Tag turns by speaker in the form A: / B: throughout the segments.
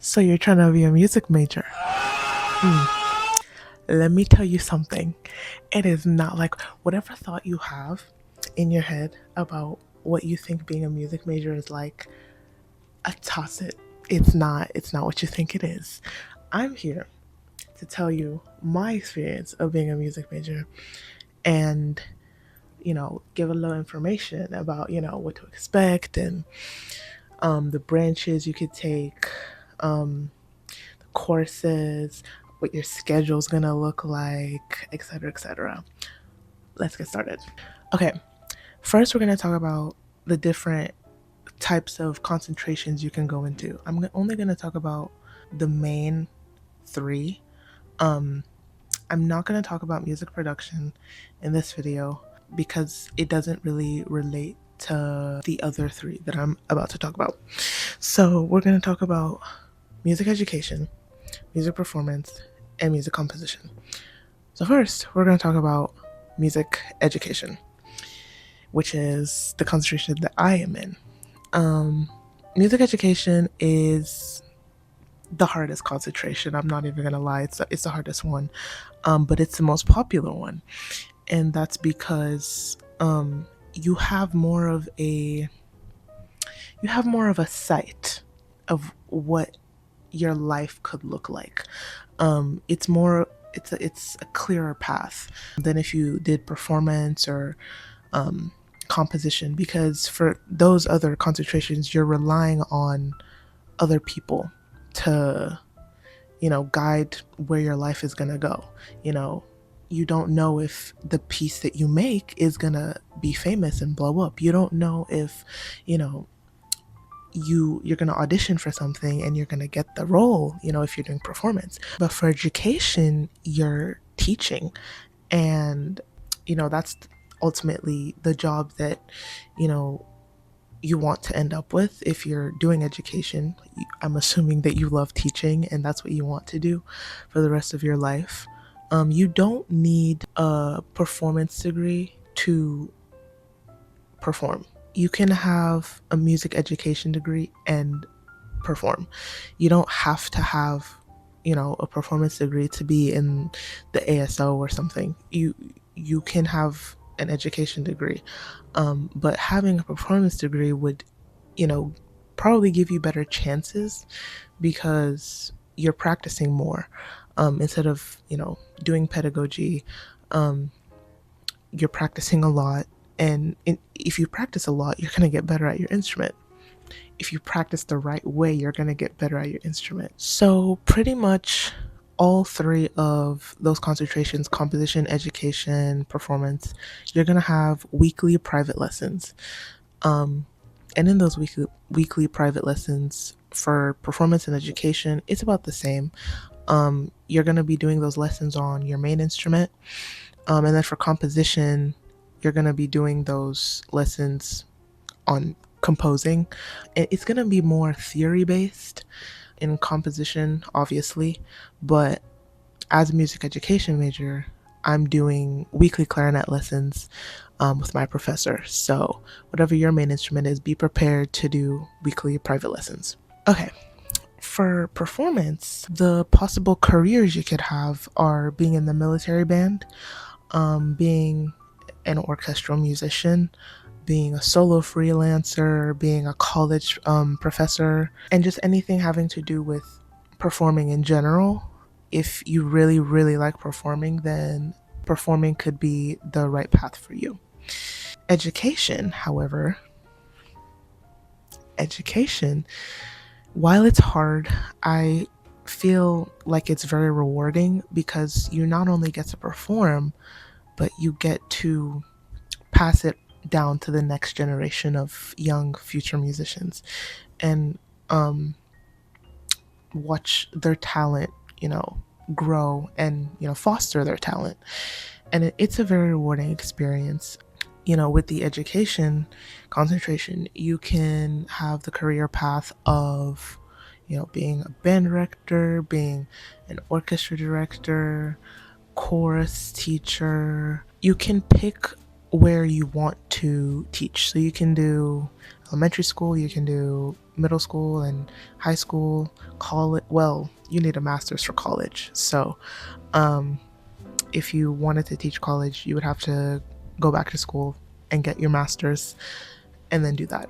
A: So you're trying to be a music major. Let me tell you something. It is not like whatever thought you have in your head about what you think being a music major is like, I toss it. It's not what you think it is. I'm here to tell you my experience of being a music major and give a little information about, what to expect and the branches you could take, the courses, what your schedule's gonna look like, etc., etc. Let's get started. Okay, first we're gonna talk about the different types of concentrations you can go into. I'm only gonna talk about the main three. Um, I'm not gonna talk about music production in this video because it doesn't really relate to the other three that I'm about to talk about. So we're gonna talk about music education, music performance, and music composition. So first, we're going to talk about music education, which is the concentration that I am in. Music education is the hardest concentration. I'm not even going to lie. It's the hardest one, but it's the most popular one. And that's because you have more of a sight of what your life could look like. It's a clearer path than if you did performance or composition, because for those other concentrations you're relying on other people to guide where your life is going to go. You don't know if the piece that you make is going to be famous and blow up. You don't know if you're going to audition for something and you're going to get the role, if you're doing performance. But for education, you're teaching, and that's ultimately the job that you want to end up with. If you're doing education, I'm assuming that you love teaching and that's what you want to do for the rest of your life. You don't need a performance degree to perform. You can have a music education degree and perform. You don't have to have, a performance degree to be in the ASO or something. You can have an education degree, but having a performance degree would, probably give you better chances because you're practicing more. Instead of doing pedagogy, you're practicing a lot, and if you practice a lot, you're going to get better at your instrument. If you practice the right way, you're going to get better at your instrument. So pretty much all three of those concentrations, composition, education, performance, you're going to have weekly private lessons. And in those weekly private lessons for performance and education, it's about the same. You're going to be doing those lessons on your main instrument. And then for composition, you're going to be doing those lessons on composing. It's going to be more theory based in composition, obviously, but as a music education major, I'm doing weekly clarinet lessons with my professor. So whatever your main instrument is, be prepared to do weekly private lessons. Okay. For performance, the possible careers you could have are being in the military band, being an orchestral musician, being a solo freelancer, being a college professor, and just anything having to do with performing in general. If you really, really like performing, then performing could be the right path for you. Education, however, while it's hard, I feel like it's very rewarding because you not only get to perform, but you get to pass it down to the next generation of young future musicians and watch their talent, grow and, foster their talent. And it's a very rewarding experience. With the education concentration, you can have the career path of, being a band director, being an orchestra director, chorus teacher. You can pick where you want to teach. So you can do elementary school, you can do middle school and high school, college. Well, you need a master's for college. So, um, if you wanted to teach college, you would have to go back to school and get your master's and then do that.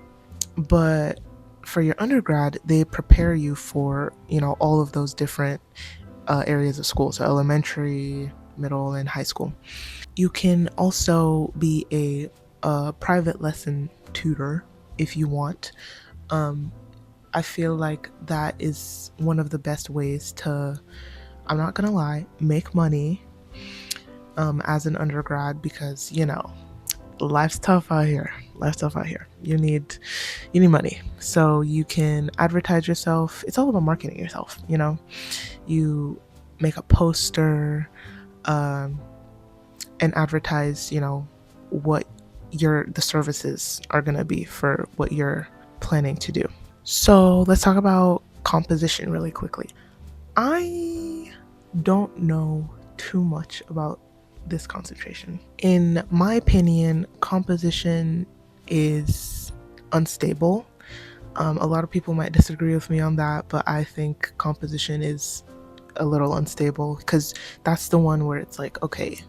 A: But for your undergrad, they prepare you for, all of those different areas of school. So elementary, middle, and high school. You can also be a private lesson tutor if you want. Um, I feel like that is one of the best ways to, I'm not gonna lie, make money as an undergrad, because life's tough out here. Life's tough out here. You need money, so you can advertise yourself. It's all about marketing yourself. You make a poster, um, and advertise. What the services are gonna be for what you're planning to do. So let's talk about composition really quickly. I don't know too much about this concentration. In my opinion, composition is unstable. A lot of people might disagree with me on that, but I think composition is a little unstable, because that's the one where it's like, okay,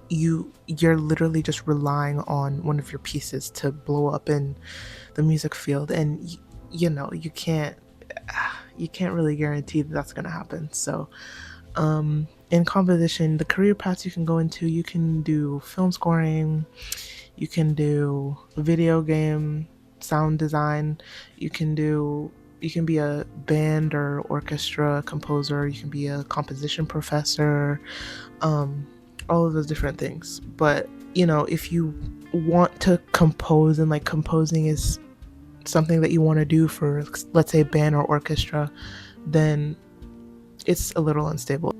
A: you're literally just relying on one of your pieces to blow up in the music field, and you can't really guarantee that that's going to happen. So in composition, the career paths you can go into, you can do film scoring, you can do video game sound design, you can be a band or orchestra composer, you can be a composition professor, all of those different things. But if you want to compose, and like composing is something that you want to do for, let's say, band or orchestra, then it's a little unstable.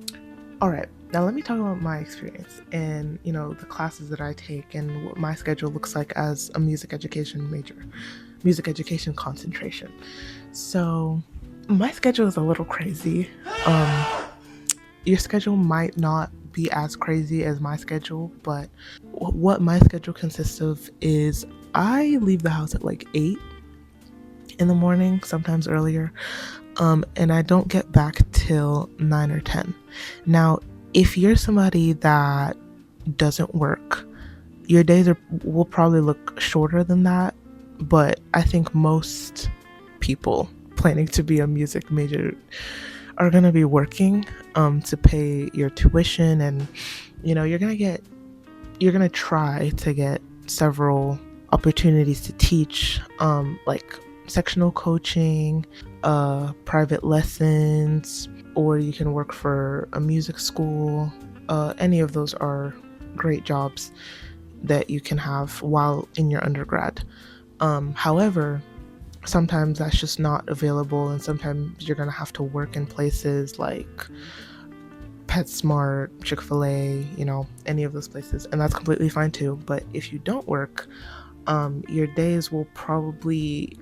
A: All right, now let me talk about my experience and the classes that I take and what my schedule looks like as a music education major, music education concentration. So my schedule is a little crazy. Your schedule might not be as crazy as my schedule, but what my schedule consists of is I leave the house at like 8 in the morning, sometimes earlier, and I don't get back till 9 or 10. Now, if you're somebody that doesn't work, your days will probably look shorter than that, but I think most people planning to be a music major are going to be working to pay your tuition, and you're going to try to get several opportunities to teach, like sectional coaching, private lessons, or you can work for a music school. Any of those are great jobs that you can have while in your undergrad. However, sometimes that's just not available, and sometimes you're going to have to work in places like PetSmart, Chick-fil-A, any of those places, and that's completely fine too. But if you don't work, your days will probably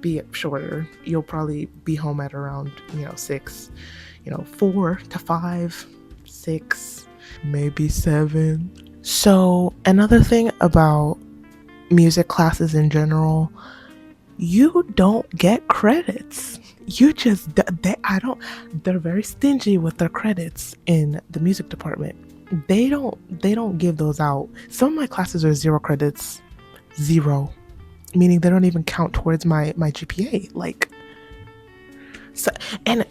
A: be shorter. You'll probably be home at around 6, 4 to 5, 6, maybe 7. So another thing about music classes in general, you don't get credits. They're very stingy with their credits in the music department. They don't give those out. Some of my classes are 0 credits, 0, meaning they don't even count towards my GPA. Like, so, and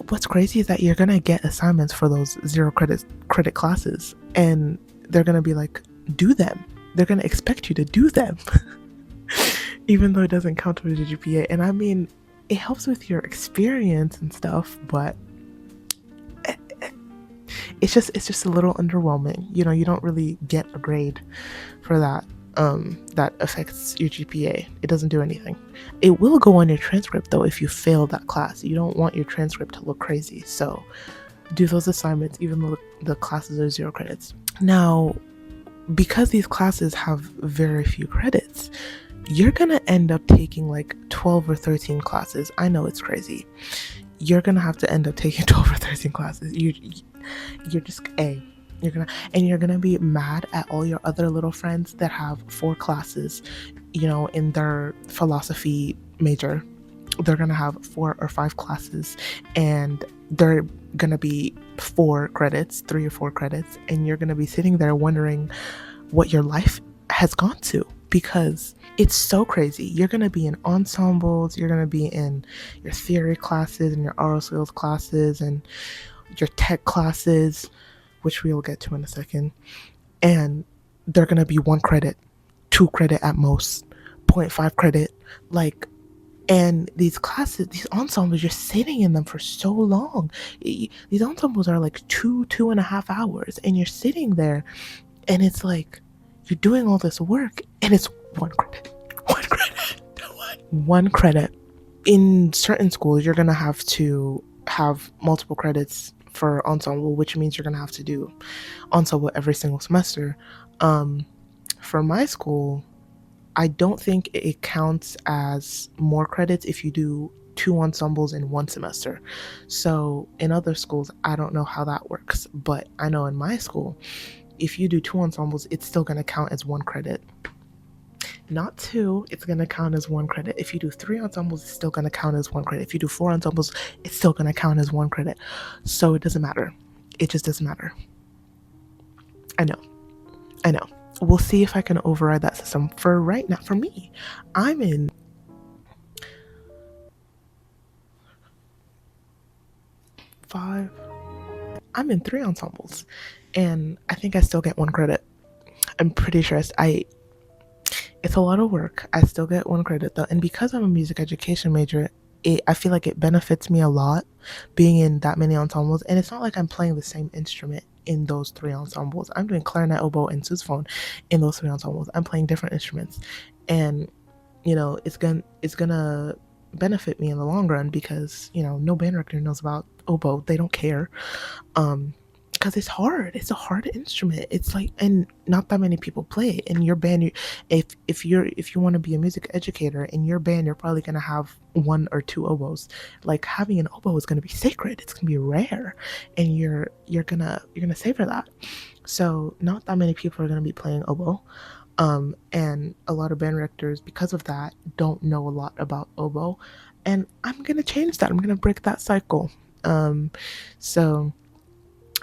A: what's crazy is that you're gonna get assignments for those 0 credit classes, and they're gonna be like, do them. They're gonna expect you to do them, even though it doesn't count towards your GPA. And I mean, it helps with your experience and stuff, but it's just a little underwhelming. You don't really get a grade for that. That affects your GPA. It doesn't do anything. It will go on your transcript though if you fail that class. You don't want your transcript to look crazy, so do those assignments even though the classes are 0 credits. Now, because these classes have very few credits, you're gonna end up taking like 12 or 13 classes. I know it's crazy. You're gonna have to end up taking 12 or 13 classes. You're just You're gonna be mad at all your other little friends that have 4 classes, in their philosophy major. They're gonna have 4 or 5 classes, and they're gonna be 4 credits, 3 or 4 credits, and you're gonna be sitting there wondering what your life has gone to, because it's so crazy. You're going to be in ensembles, you're going to be in your theory classes and your oral skills classes and your tech classes, which we will get to in a second. And they're going to be 1 credit, 2 credit at most, zero point 0.5 credit. Like, and these classes, these ensembles, you're sitting in them for so long. These ensembles are like 2.5 hours, and you're sitting there, and it's like you're doing all this work, and it's 1 credit, 1 credit, 1 credit. In certain schools, you're gonna have to have multiple credits for ensemble, which means you're gonna have to do ensemble every single semester. Um, for my school, I don't think it counts as more credits if you do 2 ensembles in 1 semester. So in other schools, I don't know how that works, but I know in my school, if you do 2 ensembles, it's still going to count as 1 credit. Not 2, it's going to count as 1 credit. If you do 3 ensembles, it's still going to count as 1 credit. If you do 4 ensembles, it's still going to count as 1 credit. So it doesn't matter. It just doesn't matter. I know. We'll see if I can override that system. For right now, for me, I'm in 5, I'm in 3 ensembles, and I think I still get 1 credit. I'm pretty sure it's a lot of work. I still get 1 credit though. And because I'm a music education major, I feel like it benefits me a lot being in that many ensembles. And it's not like I'm playing the same instrument in those 3 ensembles. I'm doing clarinet, oboe, and sousaphone in those 3 ensembles. I'm playing different instruments. And, it's gonna benefit me in the long run, because, no band director knows about oboe. They don't care. Because it's hard. It's a hard instrument. It's like, and not that many people play it. In your band, if you want to be a music educator in your band, you're probably gonna have 1 or 2 oboes. Like, having an oboe is gonna be sacred. It's gonna be rare, and you're gonna savor that. So not that many people are gonna be playing oboe. And a lot of band directors, because of that, don't know a lot about oboe. And I'm gonna change that. I'm gonna break that cycle. So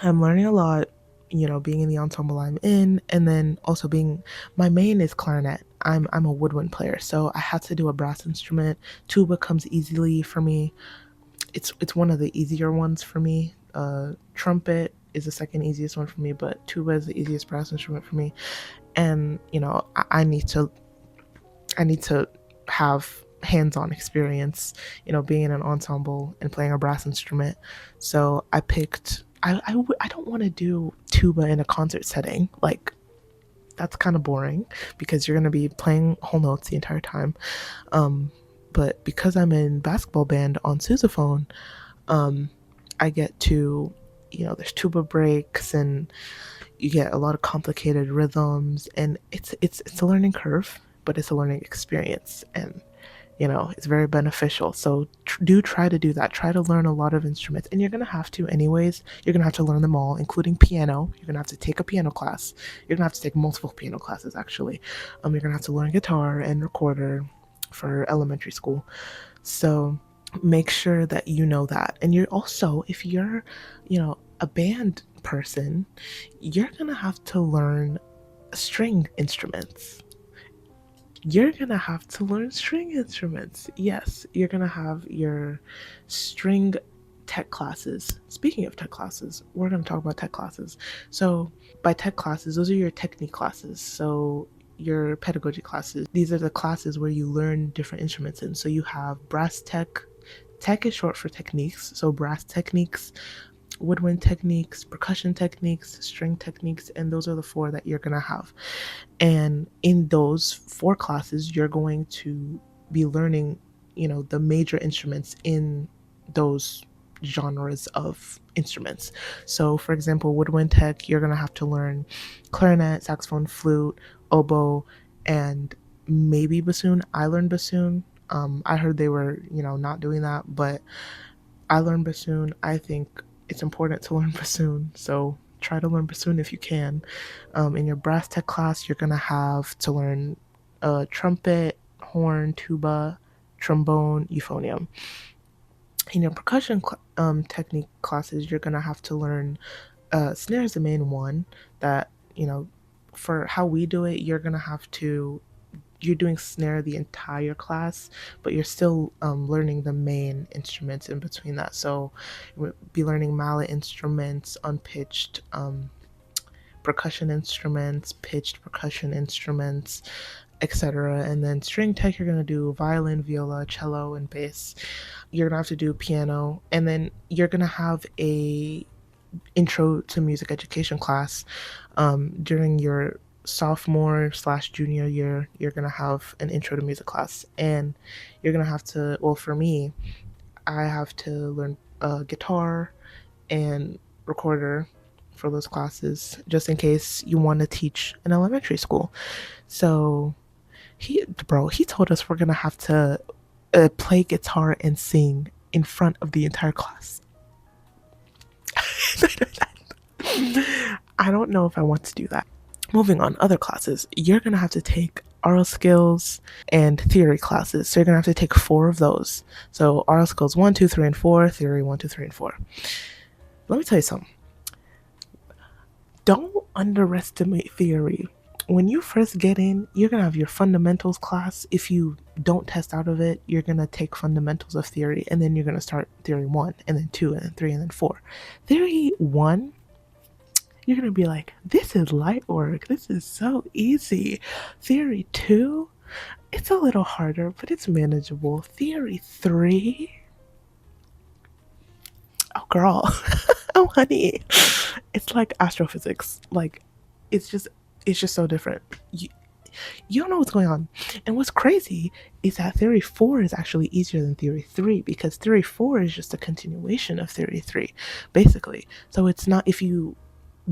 A: I'm learning a lot, being in the ensemble I'm in, and then also being, my main is clarinet. I'm a woodwind player, so I had to do a brass instrument. Tuba comes easily for me. It's one of the easier ones for me. Trumpet is the second easiest one for me, but tuba is the easiest brass instrument for me. And I need to have hands-on experience, being in an ensemble and playing a brass instrument. So I picked. I don't want to do tuba in a concert setting. Like, that's kind of boring, because you're going to be playing whole notes the entire time. But because I'm in basketball band on sousaphone, um, I get to, there's tuba breaks, and you get a lot of complicated rhythms, and it's a learning curve, but it's a learning experience, and it's very beneficial. So do try to do that. Try to learn a lot of instruments, and you're gonna have to anyways. You're gonna have to learn them all, including piano. You're gonna have to take a piano class. You're gonna have to take multiple piano classes, actually. You're gonna have to learn guitar and recorder for elementary school. So make sure that you know that. And you're also, if you're, a band person, you're gonna have to learn string instruments. You're gonna have to learn string instruments. Yes, you're gonna have your string tech classes. Speaking of tech classes, we're gonna talk about tech classes. So, by tech classes, those are your technique classes. So, your pedagogy classes. These are the classes where you learn different instruments in. So, you have brass tech. Tech is short for techniques. So, brass techniques, woodwind techniques, percussion techniques, string techniques, and those are the 4 that you're gonna have. And in those 4 classes, you're going to be learning, the major instruments in those genres of instruments. So, for example, woodwind tech, you're gonna have to learn clarinet, saxophone, flute, oboe, and maybe bassoon. I learned bassoon. I heard they were, not doing that, but I learned bassoon. I think it's important to learn bassoon, so try to learn bassoon if you can. In your brass tech class, you're gonna have to learn trumpet, horn, tuba, trombone, euphonium. In your percussion technique classes, you're gonna have to learn snare is the main one that, for how we do it, you're doing snare the entire class, but you're still learning the main instruments in between that. So we'll be learning mallet instruments, unpitched percussion instruments, pitched percussion instruments, etc. And then string tech, you're going to do violin, viola, cello, and bass. You're going to have to do piano, and then you're going to have a intro to music education class during your sophomore slash junior year. You're gonna have an intro to music class, and you're gonna have to, well, for me, I have to learn guitar and recorder for those classes, just in case you want to teach in elementary school. So he told us we're gonna have to play guitar and sing in front of the entire class. I don't know if I want to do that. Moving on, other classes. You're going to have to take oral skills and theory classes. So you're going to have to take 4 of those. So oral skills 1, 2, 3, and 4, theory 1, 2, 3, and 4. Let me tell you something. Don't underestimate theory. When you first get in, you're going to have your fundamentals class. If you don't test out of it, you're going to take fundamentals of theory, and then you're going to start theory 1, and then 2, and then 3, and then 4. Theory 1, you're going to be like, this is light work. This is so easy. Theory 2, it's a little harder, but it's manageable. Theory 3, oh, girl. Oh, honey. It's like astrophysics. Like, it's just so different. You don't know what's going on. And what's crazy is that theory 4 is actually easier than theory 3, because theory 4 is just a continuation of theory 3, basically. So it's not, if you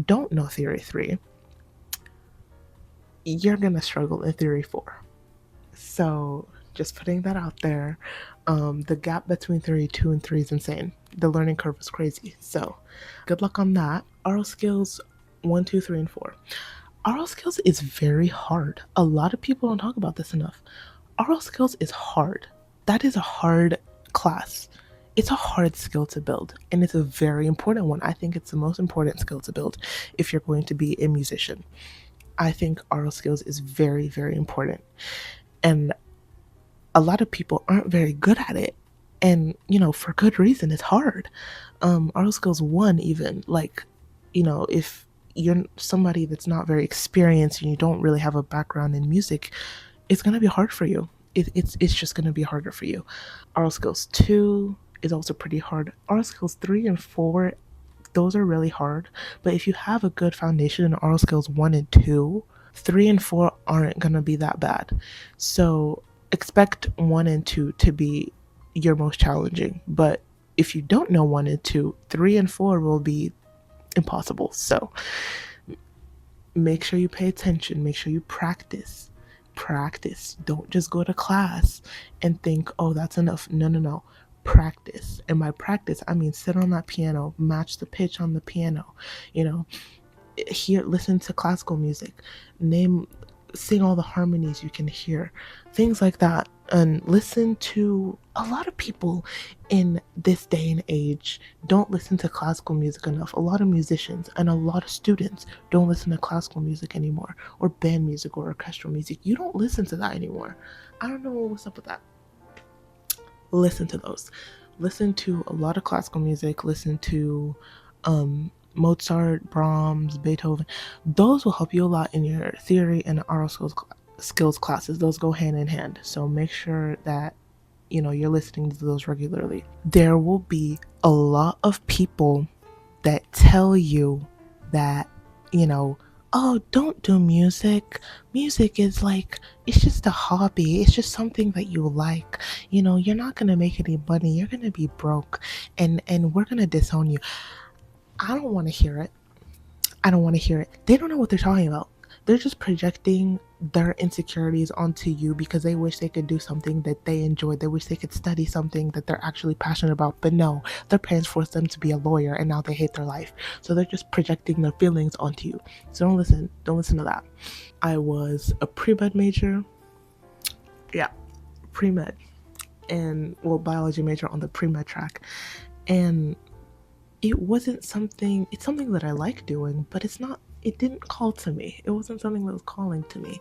A: don't know theory 3, you're gonna struggle in theory 4. So just putting that out there. The gap between theory 2 and 3 is insane. The learning curve is crazy. So good luck on that. Oral skills 1, 2, 3, and 4. Oral skills is very hard. A lot of people don't talk about this enough. Oral skills is hard. That is a hard class. It's a hard skill to build, and it's a very important one. I think it's the most important skill to build if you're going to be a musician. I think oral skills is very, very important. And a lot of people aren't very good at it. And, for good reason. It's hard. Oral skills 1, even, like, if you're somebody that's not very experienced and you don't really have a background in music, it's going to be hard for you. It's just going to be harder for you. Oral skills 2 is also pretty hard. Oral skills 3 and 4, those are really hard. But if you have a good foundation in oral skills 1 and 2, 3 and 4 aren't going to be that bad. So expect 1 and 2 to be your most challenging. But if you don't know 1 and 2, 3 and 4 will be impossible. So make sure you pay attention. Make sure you practice. Don't just go to class and think, oh, that's enough. No. Practice. And by practice, I mean sit on that piano, match the pitch on the piano, listen to classical music, sing all the harmonies you can hear, things like that. And listen to, a lot of people in this day and age don't listen to classical music enough. A lot of musicians and a lot of students don't listen to classical music anymore, or band music or orchestral music. You don't listen to that anymore. I don't know what's up with that. Listen to those. Listen to a lot of classical music. Listen to Mozart, Brahms, Beethoven. Those will help you a lot in your theory and oral skills classes. Those go hand in hand. So make sure that you're listening to those regularly. There will be a lot of people that tell you that, oh, don't do music. Music is like, it's just a hobby. It's just something that you like. You're not going to make any money. You're going to be broke, and we're going to disown you. I don't want to hear it. They don't know what they're talking about. they're just projecting their insecurities onto you because they wish they could do something that they enjoy. They wish they could study something that they're actually passionate about. But no, their parents forced them to be a lawyer and now they hate their life. So they're just projecting their feelings onto you. So don't listen. Don't listen to that. I was a pre-med major. Yeah, pre-med. And well, biology major on the pre-med track. And it wasn't something, it's something that I like doing, but it didn't call to me. It wasn't something that was calling to me.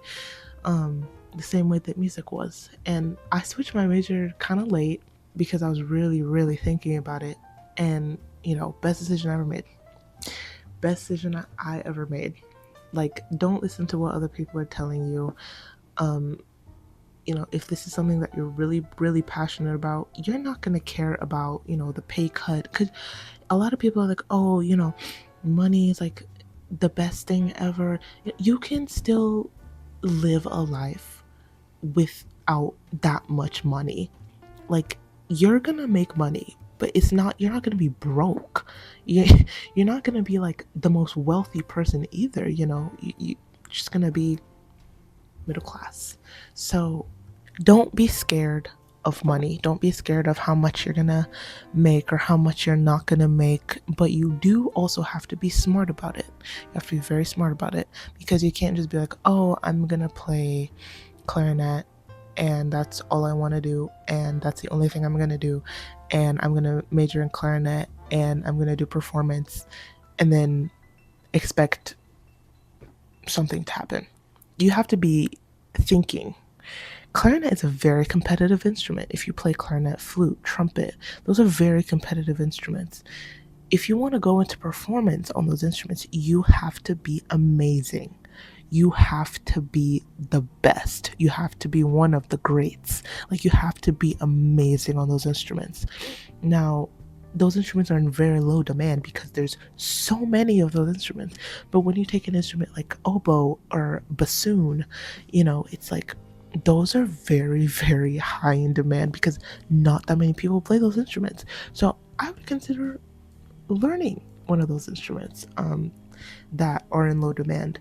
A: The same way that music was. And I switched my major kind of late because I was really, really thinking about it. And, best decision I ever made. Best decision I ever made. Like, don't listen to what other people are telling you. If this is something that you're really, really passionate about, you're not going to care about, the pay cut. Because a lot of people are like, oh, money is like the best thing ever. You can still live a life without that much money. Like, you're gonna make money, but you're not gonna be broke. You're not gonna be like the most wealthy person either. You're just gonna be middle class. So don't be scared of money. Don't be scared of how much you're gonna make or how much you're not gonna make. But you do also have to be smart about it. You have to be very smart about it, because you can't just be like, oh, I'm gonna play clarinet and that's all I want to do, and that's the only thing I'm gonna do, and I'm gonna major in clarinet and I'm gonna do performance, and then expect something to happen. You have to be thinking. Clarinet is a very competitive instrument. If you play clarinet, flute, trumpet, those are very competitive instruments. If you want to go into performance on those instruments, you have to be amazing. You have to be the best. You have to be one of the greats. Like, you have to be amazing on those instruments. Now, those instruments are in very low demand because there's so many of those instruments. But when you take an instrument like oboe or bassoon, it's like those are very, very high in demand because not that many people play those instruments. So I would consider learning one of those instruments that are in low demand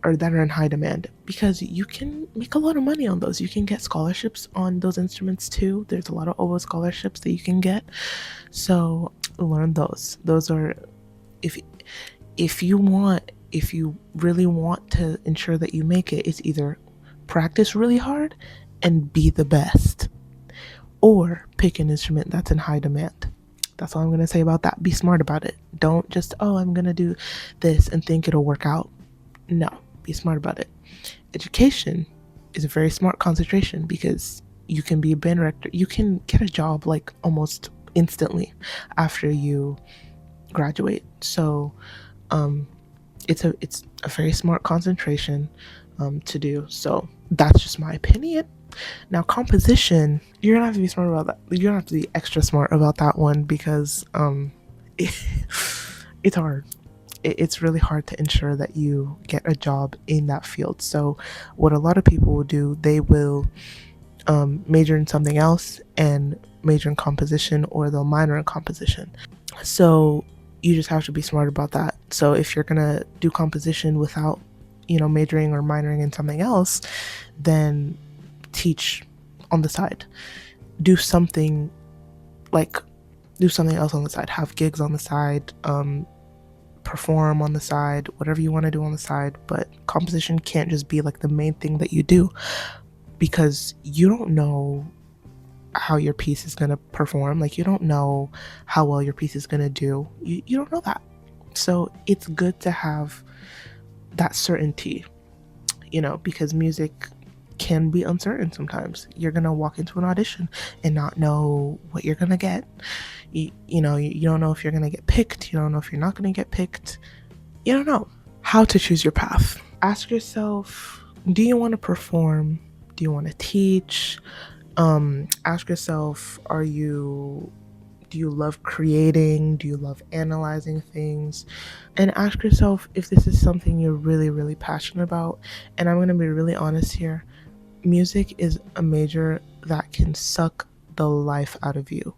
A: or that are in high demand, because you can make a lot of money on those. You can get scholarships on those instruments too. There's a lot of oboe scholarships that you can get. So learn those. Those are, if you really want to ensure that you make it, it's either practice really hard and be the best, or pick an instrument that's in high demand. That's all I'm going to say about that. Be smart about it. Don't just, oh, I'm going to do this and think it'll work out. No, be smart about it. Education is a very smart concentration because you can be a band director. You can get a job like almost instantly after you graduate. So it's a very smart concentration to do. So that's just my opinion. Now, composition, you're gonna have to be smart about that. You're gonna have to be extra smart about that one because it's hard. It's really hard to ensure that you get a job in that field. So what a lot of people will do, they will major in something else and major in composition, or they'll minor in composition. So you just have to be smart about that. So if you're gonna do composition without majoring or minoring in something else, then teach on the side. Do something else on the side. Have gigs on the side, perform on the side, whatever you want to do on the side. But composition can't just be like the main thing that you do, because you don't know how your piece is going to perform. Like, you don't know how well your piece is going to do. You don't know that. So it's good to have that certainty, because music can be uncertain sometimes. You're going to walk into an audition and not know what you're going to get. You don't know if you're going to get picked. You don't know if you're not going to get picked. You don't know how to choose your path. Ask yourself, do you want to perform? Do you want to teach? Ask yourself, do you love creating? Do you love analyzing things? And ask yourself if this is something you're really, really passionate about. And I'm going to be really honest here. Music is a major that can suck the life out of you.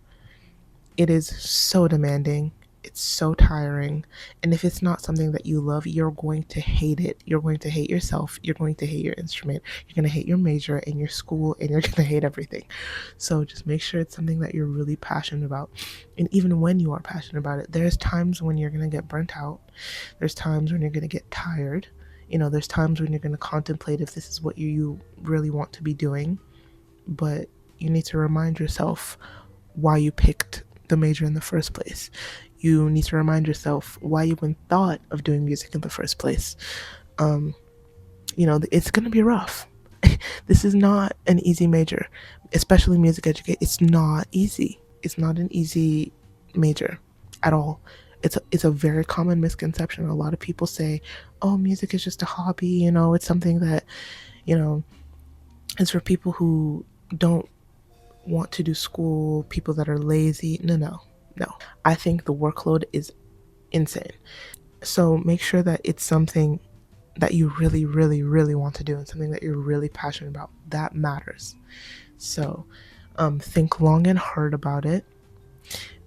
A: It is so demanding. It's so tiring. And if it's not something that you love, you're going to hate it. You're going to hate yourself. You're going to hate your instrument. You're going to hate your major and your school, and you're going to hate everything. So just make sure it's something that you're really passionate about. And even when you are passionate about it, there's times when you're going to get burnt out. There's times when you're going to get tired. There's times when you're going to contemplate if this is what you really want to be doing. But you need to remind yourself why you picked the major in the first place. You need to remind yourself why you even thought of doing music in the first place. It's going to be rough. This is not an easy major, especially music education. It's not easy. It's not an easy major at all. It's a very common misconception. A lot of people say, oh, music is just a hobby. It's something that, it's for people who don't want to do school, people that are lazy. No. I think the workload is insane. So make sure that it's something that you really, really, really want to do and something that you're really passionate about. That matters. So think long and hard about it,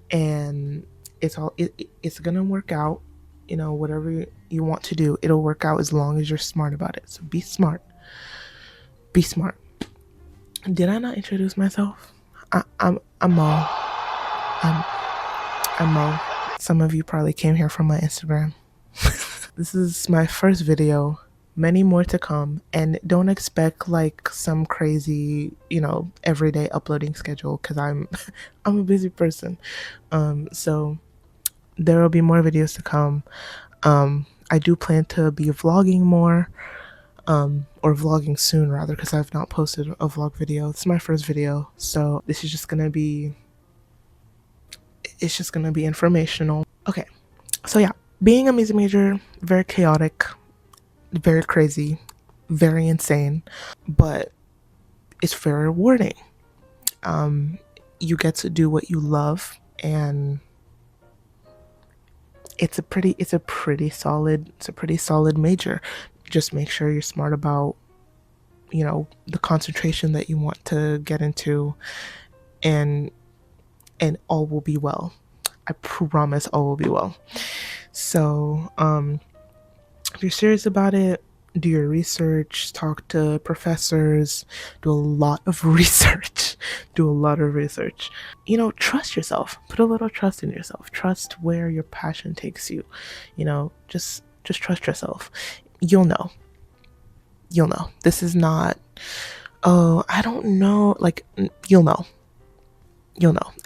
A: and it's gonna work out. Whatever you want to do, it'll work out as long as you're smart about it. So be smart. Did I not introduce myself? I'm Mo. I'm Mo. Some of you probably came here from my Instagram. This is my first video, many more to come, and don't expect like some crazy, everyday uploading schedule, because I'm a busy person. So there will be more videos to come. I do plan to be vlogging more, or vlogging soon rather, because I've not posted a vlog video. It's my first video, so this is just gonna be informational. Okay, so yeah, being a music major, very chaotic, very crazy, very insane, but it's very rewarding. You get to do what you love, and it's a pretty solid major. Just make sure you're smart about the concentration that you want to get into, and all will be well. I promise all will be well. So if you're serious about it, do your research, talk to professors, do a lot of research. Trust yourself. Put a little trust in yourself. Trust where your passion takes you. Just trust yourself. You'll know. This is not, oh, I don't know. Like, you'll know.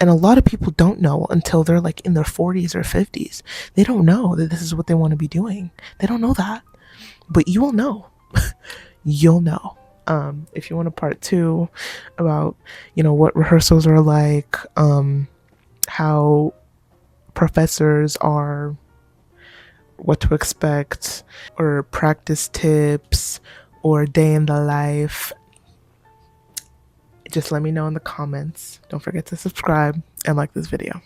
A: And a lot of people don't know until they're like in their 40s or 50s. They don't know that this is what they want to be doing. They don't know that. But you will know. You'll know. If you want a part 2 about, what rehearsals are like, how professors are, what to expect, or practice tips, or day in the life, just let me know in the comments. Don't forget to subscribe and like this video.